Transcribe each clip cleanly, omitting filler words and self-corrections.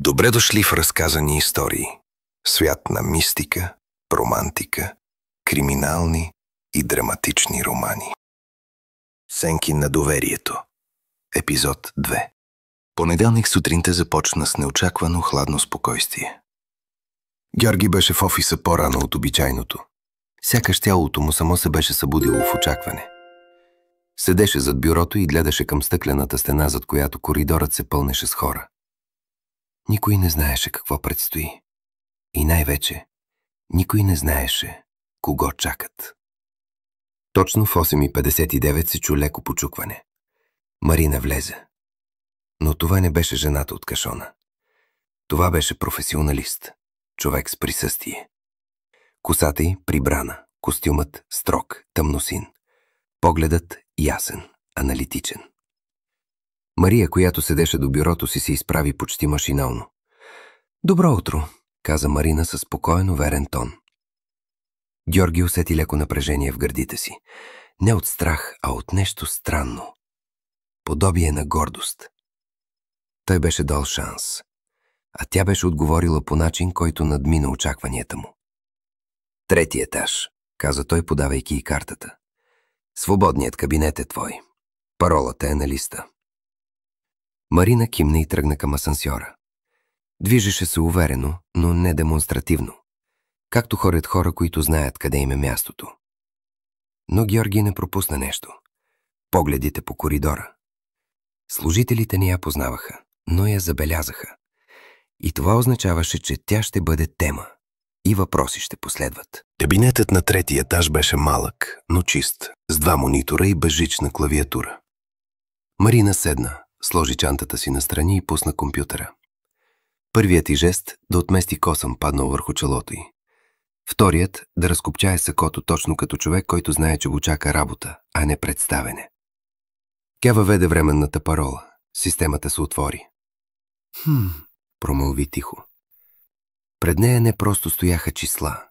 Добре дошли в разказани истории. Свят на мистика, романтика, криминални и драматични романи. Сенки на доверието. Епизод 2. Понеделник сутринта започна с неочаквано хладно спокойствие. Георги беше в офиса по-рано от обичайното. Сякаш тялото му само се беше събудило в очакване. Седеше зад бюрото и гледаше към стъклената стена, зад която коридорът се пълнеше с хора. Никой не знаеше какво предстои. И най-вече, никой не знаеше кого чакат. Точно в 8:59 се чу леко почукване. Марина влезе. Но това не беше жената от кашона. Това беше професионалист, човек с присъствие. Косата й прибрана, костюмът строг, тъмносин. Погледът ясен, аналитичен. Мария, която седеше до бюрото си, се изправи почти машинално. «Добро утро», каза Марина със спокоен, уверен тон. Георги усети леко напрежение в гърдите си. Не от страх, а от нещо странно. Подобие на гордост. Той беше дал шанс, а тя беше отговорила по начин, който надмина очакванията му. «Трети етаж», каза той, подавайки й картата. «Свободният кабинет е твой. Паролата е на листа». Марина кимна и тръгна към асансьора. Движеше се уверено, но не демонстративно. Както ходят хора, които знаят къде им е мястото. Но Георги не пропусна нещо. Погледите по коридора. Служителите не я познаваха, но я забелязаха. И това означаваше, че тя ще бъде тема. И въпроси ще последват. Кабинетът на третия етаж беше малък, но чист, с 2 монитора и безжична клавиатура. Марина седна, сложи чантата си настрани и пусна компютъра. Първият й жест да отмести косъм паднал върху челото й. Вторият да разкопчае сакото точно като човек, който знае, че го чака работа, а не представене. Тя въведе временната парола. Системата се отвори. Промълви тихо. Пред нея не просто стояха числа.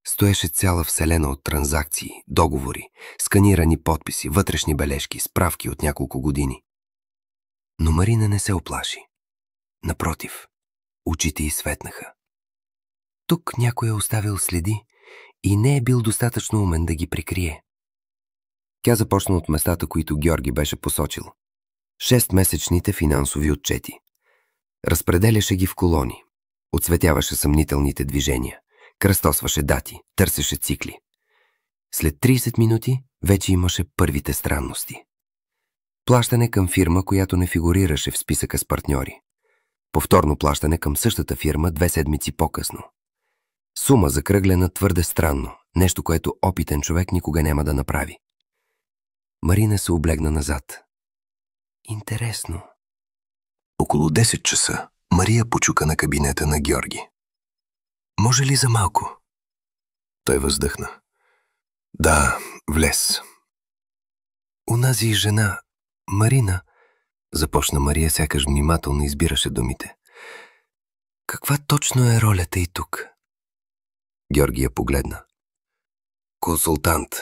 Стоеше цяла вселена от транзакции, договори, сканирани подписи, вътрешни бележки, справки от няколко години. Но Марина не се оплаши. Напротив, очите й светнаха. Тук някой е оставил следи и не е бил достатъчно умен да ги прикрие. Тя започна от местата, които Георги беше посочил. 6-месечните финансови отчети. Разпределяше ги в колони. Оцветяваше съмнителните движения. Кръстосваше дати, търсеше цикли. След 30 минути вече имаше първите странности. Плащане към фирма, която не фигурираше в списъка с партньори. Повторно плащане към същата фирма 2 седмици по-късно. Сума закръглена твърде странно, нещо, което опитен човек никога няма да направи. Марина се облегна назад. Интересно. Около 10 часа Мария почука на кабинета на Георги. «Може ли за малко?» Той въздъхна. «Да, влез». «Унази жена, Марина», започна Мария, сякаш внимателно избираше думите. «Каква точно е ролята й тук?» Георги я погледна. «Консултант».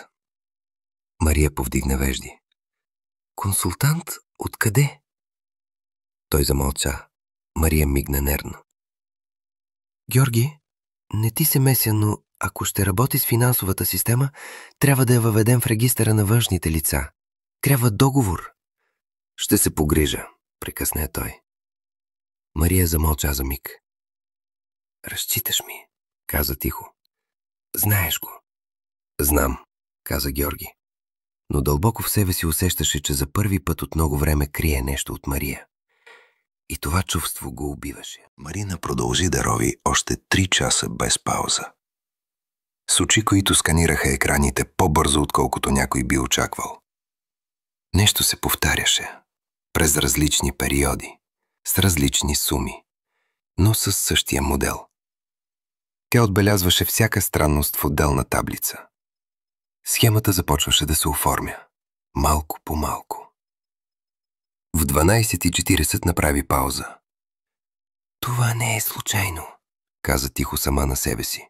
Мария повдигна вежди. «Консултант? Откъде?» Той замълча. Мария мигна нервно. «Георги, не ти се меся, но ако ще работи с финансовата система, трябва да я въведем в регистъра на външните лица. Трябва договор». «Ще се погрижа», прекъсна той. Мария замълча за миг. «Разчиташ ми», каза тихо. «Знаеш го». «Знам», каза Георги. Но дълбоко в себе си усещаше, че за първи път от много време крие нещо от Мария. И това чувство го убиваше. Марина продължи да рови още 3 часа без пауза. С очи, които сканираха екраните по-бързо, отколкото някой би очаквал. Нещо се повтаряше. През различни периоди, с различни суми, но с същия модел. Тя отбелязваше всяка странност в отделна таблица. Схемата започваше да се оформя, малко по малко. В 12:40 направи пауза. «Това не е случайно», каза тихо сама на себе си.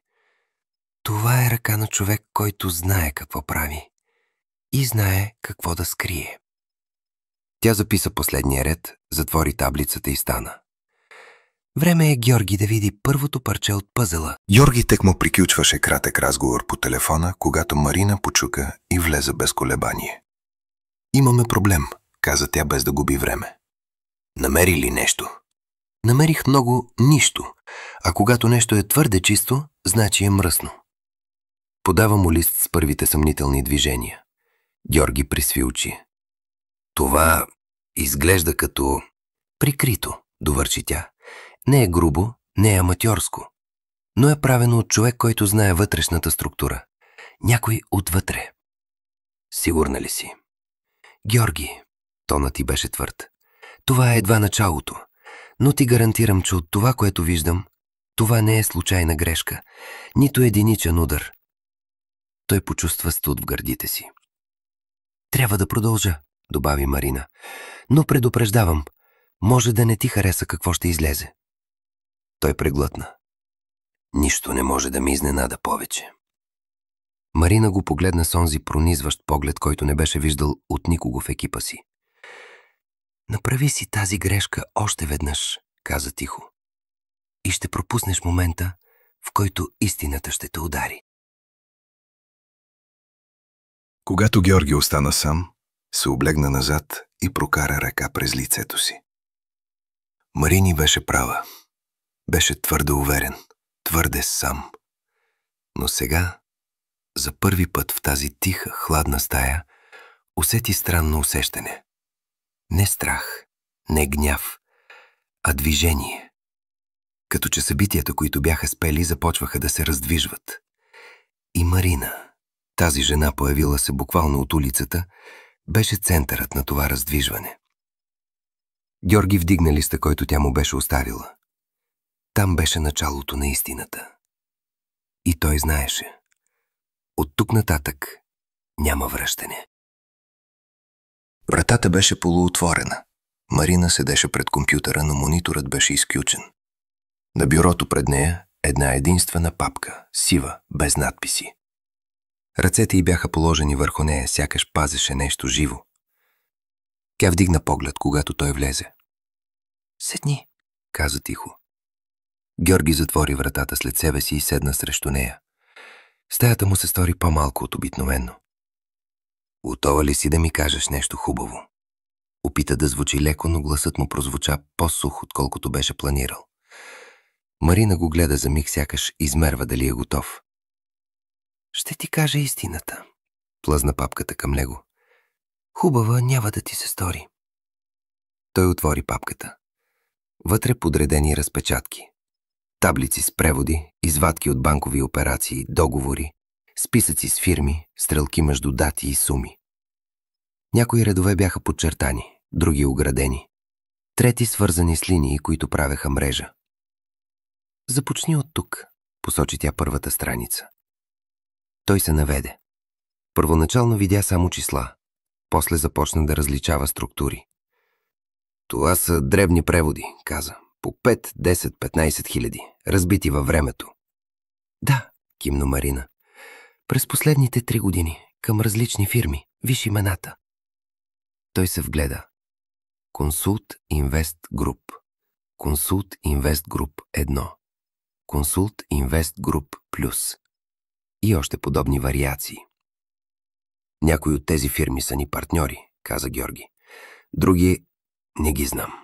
«Това е ръка на човек, който знае какво прави и знае какво да скрие». Тя записа последния ред, затвори таблицата и стана. Време е Георги да види първото парче от пъзела. Георги тък му приключваше кратък разговор по телефона, когато Марина почука и влезе без колебание. Имаме проблем, каза тя без да губи време. Намери ли нещо? Намерих много нищо, а когато нещо е твърде чисто, значи е мръсно. Подава му лист с първите съмнителни движения. Георги присви очи. Това изглежда като... Прикрито, довърши тя. Не е грубо, не е аматьорско, но е правено от човек, който знае вътрешната структура. Някой отвътре. Сигурна ли си? Георги, тонът ти беше твърд. Това е едва началото, но ти гарантирам, че от това, което виждам, това не е случайна грешка, нито единичен удар. Той почувства студ в гърдите си. Трябва да продължа, добави Марина, но предупреждавам, може да не ти хареса какво ще излезе. Той преглътна. Нищо не може да ми изненада повече. Марина го погледна с онзи пронизващ поглед, който не беше виждал от никого в екипа си. Направи си тази грешка още веднъж, каза тихо. И ще пропуснеш момента, в който истината ще те удари. Когато Георги остана сам, се облегна назад и прокара ръка през лицето си. Марини беше права. Беше твърде уверен, твърде сам. Но сега, за първи път в тази тиха, хладна стая, усети странно усещане. Не страх, не гняв, а движение. Като че събитията, които бяха спели, започваха да се раздвижват. И Марина, тази жена, появила се буквално от улицата, беше центърът на това раздвижване. Георги вдигна листа, който тя му беше оставила. Там беше началото на истината. И той знаеше. От тук нататък няма връщане. Вратата беше полуотворена. Марина седеше пред компютъра, но мониторът беше изключен. На бюрото пред нея една единствена папка, сива, без надписи. Ръцете й бяха положени върху нея, сякаш пазеше нещо живо. Тя вдигна поглед, когато той влезе. Седни, каза тихо. Георги затвори вратата след себе си и седна срещу нея. Стаята му се стори по-малко от обикновено. Готова ли си да ми кажеш нещо хубаво? Опита да звучи леко, но гласът му прозвуча по-сух, отколкото беше планирал. Марина го гледа за миг, сякаш измерва дали е готов. Ще ти кажа истината, плъзна папката към него. Хубава няма да ти се стори. Той отвори папката. Вътре подредени разпечатки. Таблици с преводи, извадки от банкови операции, договори, списъци с фирми, стрелки между дати и суми. Някои редове бяха подчертани, други оградени, трети свързани с линии, които правеха мрежа. Започни от тук, посочи тя първата страница. Той се наведе. Първоначално видя само числа, после започна да различава структури. Това са дребни преводи, каза. По 5, 10, 15 хиляди, разбити във времето. Да, кимна Марина. През последните 3 години, към различни фирми, виж имената. Той се вгледа. Консулт Инвест Груп. Консулт Инвест Груп 1. Консулт Инвест Груп Плюс. И още подобни вариации. Някои от тези фирми са ни партньори, каза Георги. Други не ги знам.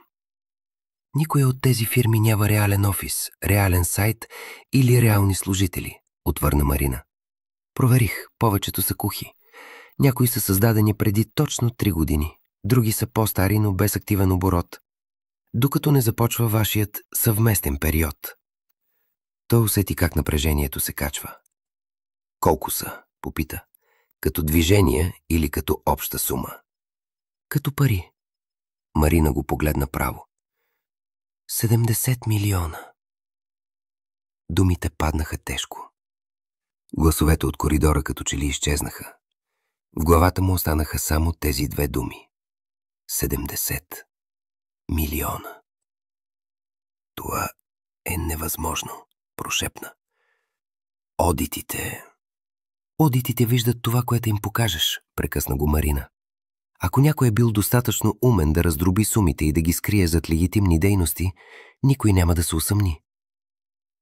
Никоя от тези фирми няма реален офис, реален сайт или реални служители, отвърна Марина. Проверих, повечето са кухи. Някои са създадени преди точно 3 години, други са по-стари, но без активен оборот, докато не започва вашият съвместен период. Той усети как напрежението се качва. Колко са? Попита. Като движение или като обща сума? Като пари. Марина го погледна право. 70 милиона. Думите паднаха тежко. Гласовете от коридора като че ли изчезнаха. В главата му останаха само тези 2 думи. 70 милиона. Това е невъзможно, прошепна. Одитите виждат това, което им покажеш, прекъсна го Марина. Ако някой е бил достатъчно умен да раздроби сумите и да ги скрие зад легитимни дейности, никой няма да се усъмни.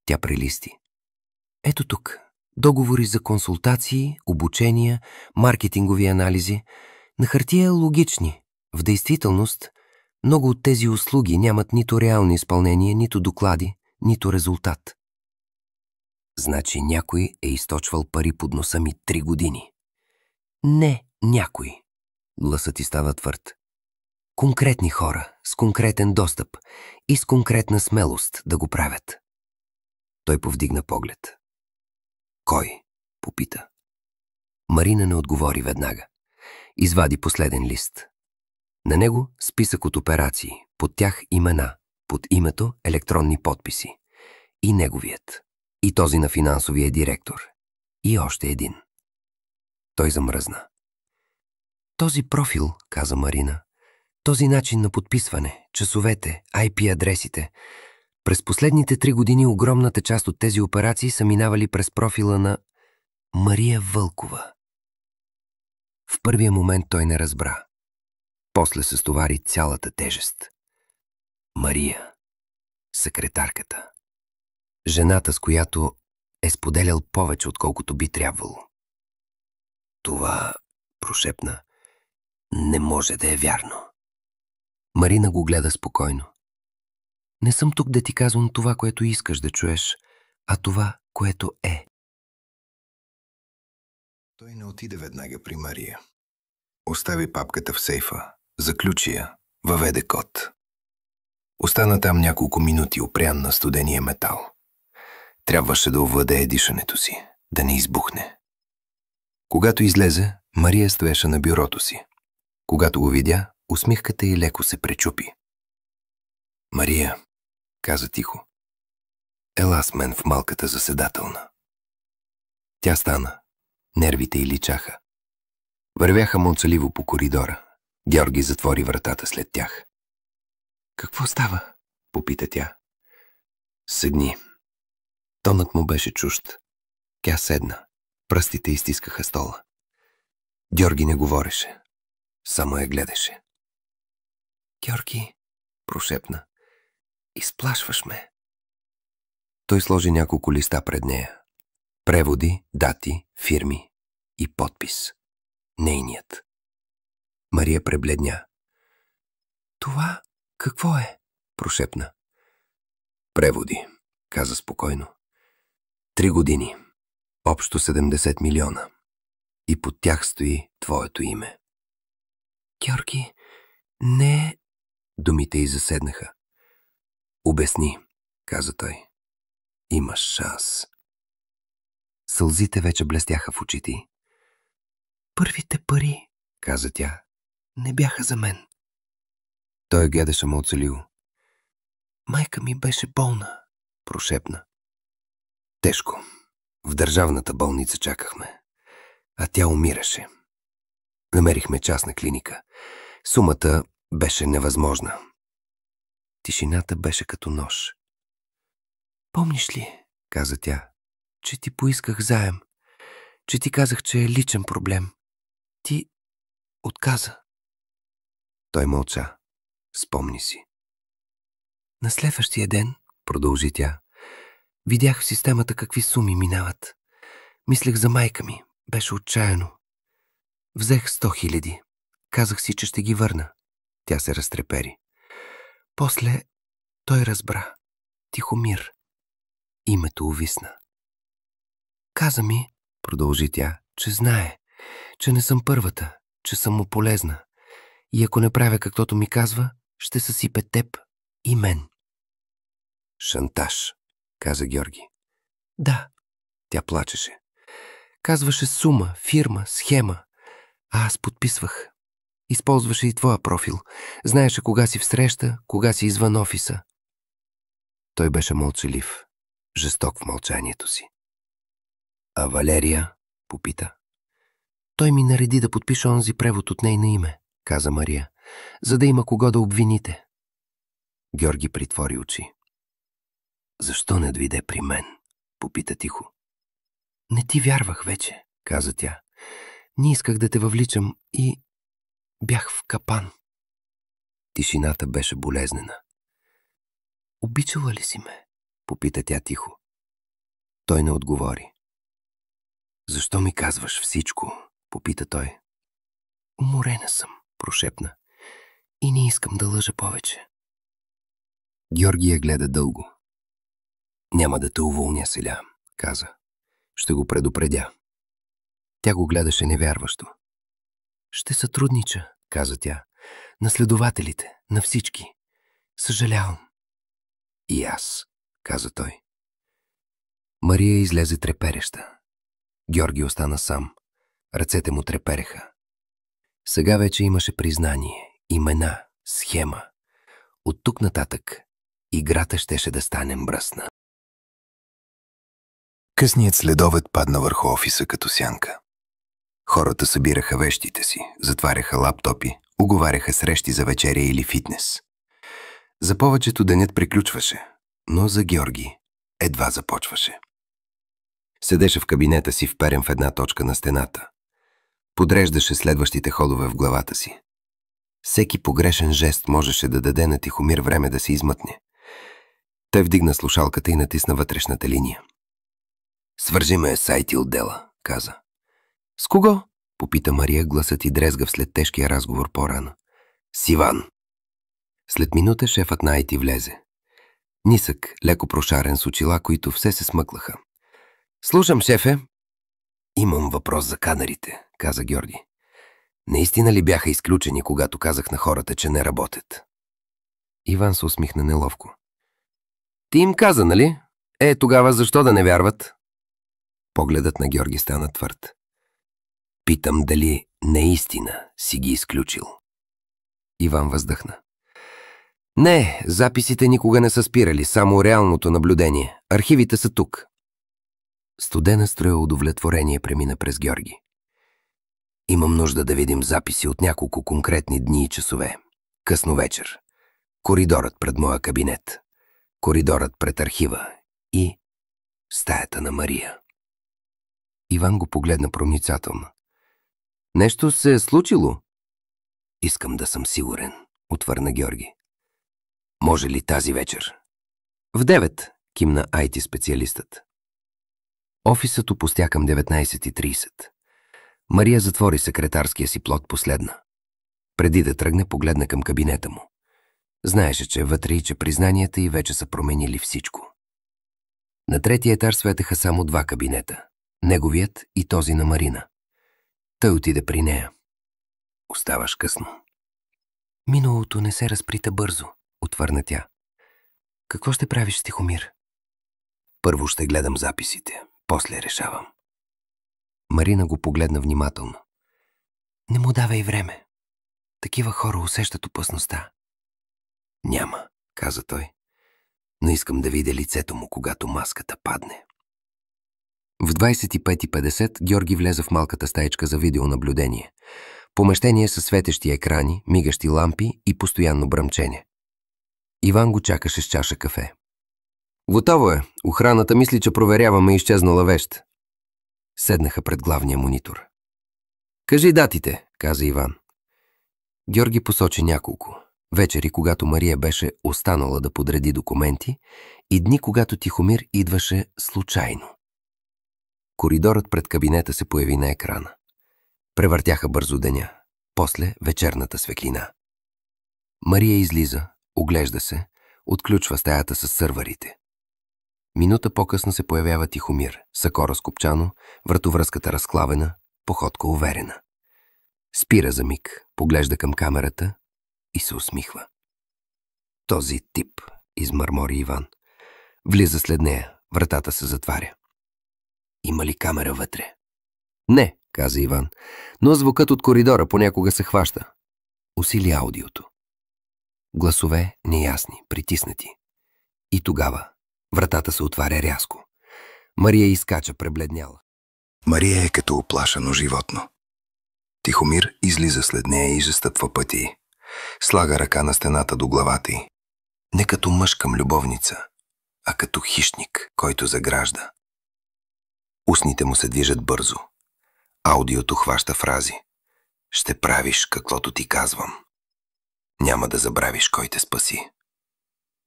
Тя прелисти. Ето тук. Договори за консултации, обучения, маркетингови анализи. На хартия логични. В действителност, много от тези услуги нямат нито реално изпълнение, нито доклади, нито резултат. Значи някой е източвал пари под носа ми 3 години. Не някой. Гласът ти става твърд. Конкретни хора, с конкретен достъп и с конкретна смелост да го правят. Той повдигна поглед. Кой? Попита. Марина не отговори веднага. Извади последен лист. На него списък от операции, под тях имена, под името електронни подписи. И неговият. И този на финансовия директор. И още един. Той замръзна. Този профил, каза Марина, този начин на подписване, часовете, IP адресите. През последните 3 години огромната част от тези операции са минавали през профила на Мария Вълкова. В първия момент той не разбра. После се стовари цялата тежест. Мария, секретарката. Жената, с която е споделял повече, отколкото би трябвало. Това, прошепна, не може да е вярно. Марина го гледа спокойно. Не съм тук да ти казвам това, което искаш да чуеш, а това, което е. Той не отиде веднага при Мария. Остави папката в сейфа, заключи я, въведе код. Остана там няколко минути, опрян на студения метал. Трябваше да овладее дишането си, да не избухне. Когато излезе, Мария стоеше на бюрото си. Когато го видя, усмивката й леко се пречупи. Мария, каза тихо, ела с мен в малката заседателна. Тя стана. Нервите й личаха. Вървяха мълчаливо по коридора. Георги затвори вратата след тях. Какво става? Попита тя. Седни. Тонът му беше чужд. Тя седна. Пръстите изтискаха стола. Георги не говореше. Само я гледаше. Георги, прошепна, изплашваш ме. Той сложи няколко листа пред нея. Преводи, дати, фирми и подпис. Нейният. Мария пребледня. Това какво е? Прошепна. Преводи, каза спокойно. 3 години. Общо 70 милиона. И под тях стои твоето име. Георги, не... Думите й заседнаха. Обясни, каза той. Имаш шанс. Сълзите вече блестяха в очите й. Първите пари, каза тя, не бяха за мен. Той гледаше мълчаливо. Майка ми беше болна, прошепна. Тежко. В държавната болница чакахме. А тя умираше. Намерихме частна клиника. Сумата беше невъзможна. Тишината беше като нож. Помниш ли, каза тя, че ти поисках заем, че ти казах, че е личен проблем. Ти отказа. Той мълча. Спомни си. На следващия ден, продължи тя, видях в системата какви суми минават. Мислех за майка ми. Беше отчаяно. Взех 100 000. Казах си, че ще ги върна. Тя се разтрепери. После той разбра. Тихомир. Името увисна. Каза ми, продължи тя, че знае, че не съм първата, че съм му полезна. И ако не правя каквото ми казва, ще съсипе теб и мен. Шантаж, каза Георги. Да, тя плачеше. Казваше сума, фирма, схема. А аз подписвах. Използваше и твоя профил. Знаеше кога си в среща, кога си извън офиса. Той беше мълчалив, жесток в мълчанието си. А Валерия, попита. Той ми нареди да подпиша онзи превод от нейно име, каза Мария, за да има кого да обвините. Георги притвори очи. Защо не дойде при мен? Попита тихо. Не ти вярвах вече, каза тя. Не исках да те въвличам и... Бях в капан. Тишината беше болезнена. Обичала ли си ме? Попита тя тихо. Той не отговори. Защо ми казваш всичко? Попита той. Уморена съм, прошепна. И не искам да лъжа повече. Георги я гледа дълго. Няма да те уволня сега, каза. Ще го предупредя. Тя го гледаше невярващо. Ще сътруднича, каза тя. На следователите, на всички. Съжалявам. И аз, каза той. Мария излезе трепереща. Георги остана сам. Ръцете му трепереха. Сега вече имаше признание, имена, схема. От тук нататък играта щеше да стане мръсна. Късният следобед падна върху офиса като сянка. Хората събираха вещите си, затваряха лаптопи, уговаряха срещи за вечеря или фитнес. За повечето денят приключваше, но за Георги едва започваше. Седеше в кабинета си, вперен в една точка на стената. Подреждаше следващите ходове в главата си. Всеки погрешен жест можеше да даде на Тихомир време да се измътне. Той вдигна слушалката и натисна вътрешната линия. Свържи ме с IT отдела, каза. С кого? Попита Мария, гласът и дрезгав след тежкия разговор по-рано. С Иван. След минута шефът на IT влезе. Нисък, леко прошарен с очила, които все се смъклаха. Слушам, шефе. Имам въпрос за кадърите, каза Георги. Наистина ли бяха изключени, когато казах на хората, че не работят? Иван се усмихна неловко. Ти им каза, нали? Тогава защо да не вярват? Погледът на Георги стана твърд. Питам дали наистина си ги изключил. Иван въздъхна. Не, записите никога не са спирали, само реалното наблюдение. Архивите са тук. Студена струя удовлетворение премина през Георги. Имам нужда да видим записи от няколко конкретни дни и часове. Късно вечер. Коридорът пред моя кабинет. Коридорът пред архива. И стаята на Мария. Иван го погледна проницателно. Нещо се е случило? Искам да съм сигурен, отвърна Георги. Може ли тази вечер? В 9, кимна IT специалистът. Офисът опустя към 19:30. Мария затвори секретарския си плод последна. Преди да тръгне, погледна към кабинета му. Знаеше, че вътре и че признанията й вече са променили всичко. На третия етаж светеха само два кабинета. Неговият и този на Марина. Той отиде при нея. Оставаш късно. Миналото не се разприта бързо, отвърна тя. Какво ще правиш, Тихомир? Първо ще гледам записите, после решавам. Марина го погледна внимателно. Не му давай време. Такива хора усещат опасността. Няма, каза той. Но искам да видя лицето му, когато маската падне. В 25:50 Георги влезе в малката стаичка за видеонаблюдение. Помещение със светещи екрани, мигащи лампи и постоянно бръмчене. Иван го чакаше с чаша кафе. Готово е. Охраната мисли, че проверяваме изчезнала вещ. Седнаха пред главния монитор. Кажи датите, каза Иван. Георги посочи няколко. Вечери, когато Мария беше останала да подреди документи, и дни, когато Тихомир идваше случайно. Коридорът пред кабинета се появи на екрана. Превъртяха бързо деня, после вечерната светлина. Мария излиза, оглежда се, отключва стаята с сървърите. Минута по-късно се появява Тихомир, сако разкопчано, вратовръзката разклавена, походка уверена. Спира за миг, поглежда към камерата и се усмихва. Този тип, измърмори Иван. Влиза след нея, вратата се затваря. Има ли камера вътре? Не, каза Иван, но звукът от коридора понякога се хваща. Усили аудиото. Гласове неясни, притиснати. И тогава вратата се отваря рязко. Мария изкача пребледняла. Мария е като оплашено животно. Тихомир излиза след нея и застъпва пътя й. Слага ръка на стената до главата й. Не като мъж към любовница, а като хищник, който загражда. Устните му се движат бързо. Аудиото хваща фрази. Ще правиш каквото ти казвам. Няма да забравиш кой те спаси.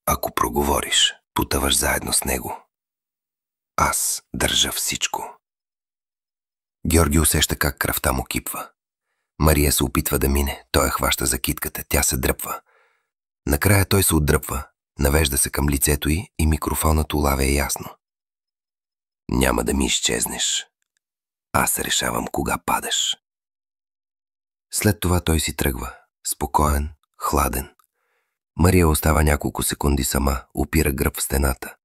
Ако проговориш, потъваш заедно с него. Аз държа всичко. Георги усеща как кръвта му кипва. Мария се опитва да мине, той я хваща за китката, тя се дръпва. Накрая той се отдръпва, навежда се към лицето й и микрофонът улавя ясно. Няма да ми изчезнеш. Аз решавам кога падаш. След това той си тръгва, спокоен, хладен. Мария остава няколко секунди сама, опира гръб в стената.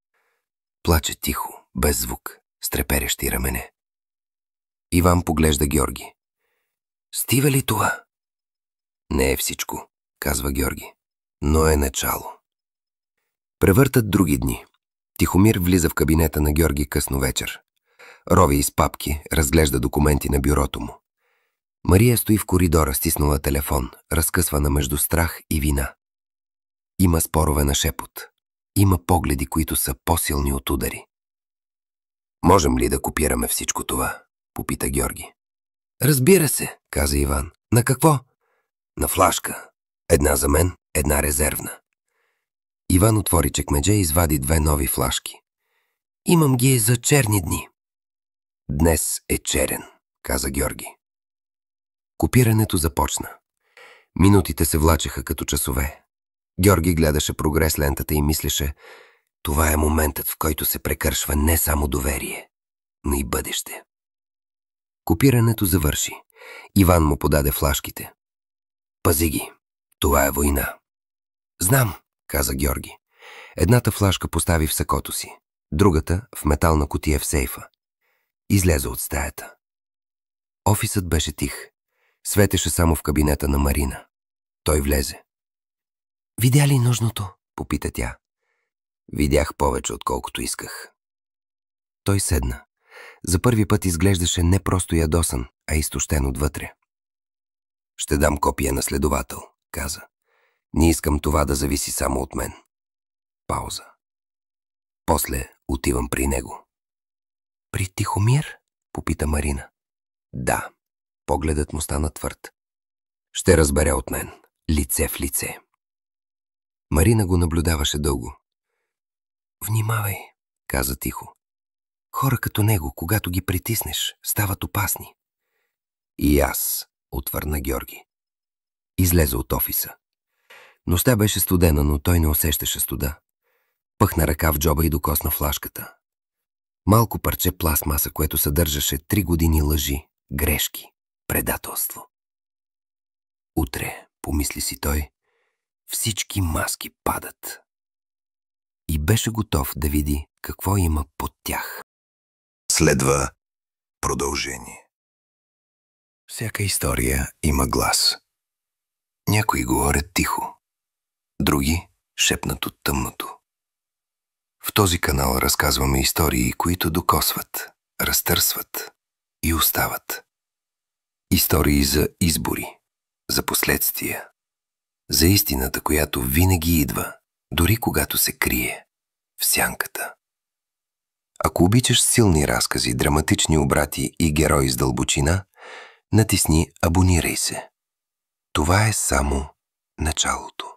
Плаче тихо, без звук, с треперещи рамене. Иван поглежда Георги. Стива ли това? Не е всичко, казва Георги, но е начало. Превъртат други дни. Тихомир влиза в кабинета на Георги късно вечер. Рови из папки, разглежда документи на бюрото му. Мария стои в коридора, стиснала телефон, разкъсвана между страх и вина. Има спорове на шепот. Има погледи, които са по-силни от удари. Можем ли да копираме всичко това? Попита Георги. Разбира се, каза Иван. На какво? На флашка. Една за мен, една резервна. Иван отвори чекмедже и извади 2 нови флашки. Имам ги за черни дни. Днес е черен, каза Георги. Копирането започна. Минутите се влачеха като часове. Георги гледаше прогрес лентата и мислеше, това е моментът, в който се прекършва не само доверие, но и бъдеще. Копирането завърши. Иван му подаде флашките. Пази ги. Това е война. Знам, каза Георги. Едната флашка постави в сакото си, другата в метална кутия в сейфа. Излезе от стаята. Офисът беше тих. Светеше само в кабинета на Марина. Той влезе. Видя ли нужното? Попита тя. Видях повече, отколкото исках. Той седна. За първи път изглеждаше не просто ядосан, а изтощен отвътре. Ще дам копия на следовател, каза. Не искам това да зависи само от мен. Пауза. После отивам при него. При Тихомир? Попита Марина. Да. Погледът му стана твърд. Ще разбере от мен. Лице в лице. Марина го наблюдаваше дълго. Внимавай, каза тихо. Хора като него, когато ги притиснеш, стават опасни. И аз, отвърна Георги. Излезе от офиса. Нощта беше студена, но той не усещаше студа. Пъхна ръка в джоба и докосна флашката. Малко парче пластмаса, което съдържаше 3 години лъжи, грешки, предателство. Утре, помисли си той, всички маски падат. И беше готов да види какво има под тях. Следва продължение. Всяка история има глас. Някои говорят тихо, други шепнат от тъмното. В този канал разказваме истории, които докосват, разтърсват и остават. Истории за избори, за последствия, за истината, която винаги идва, дори когато се крие в сянката. Ако обичаш силни разкази, драматични обрати и герои с дълбочина, натисни абонирай се. Това е само началото.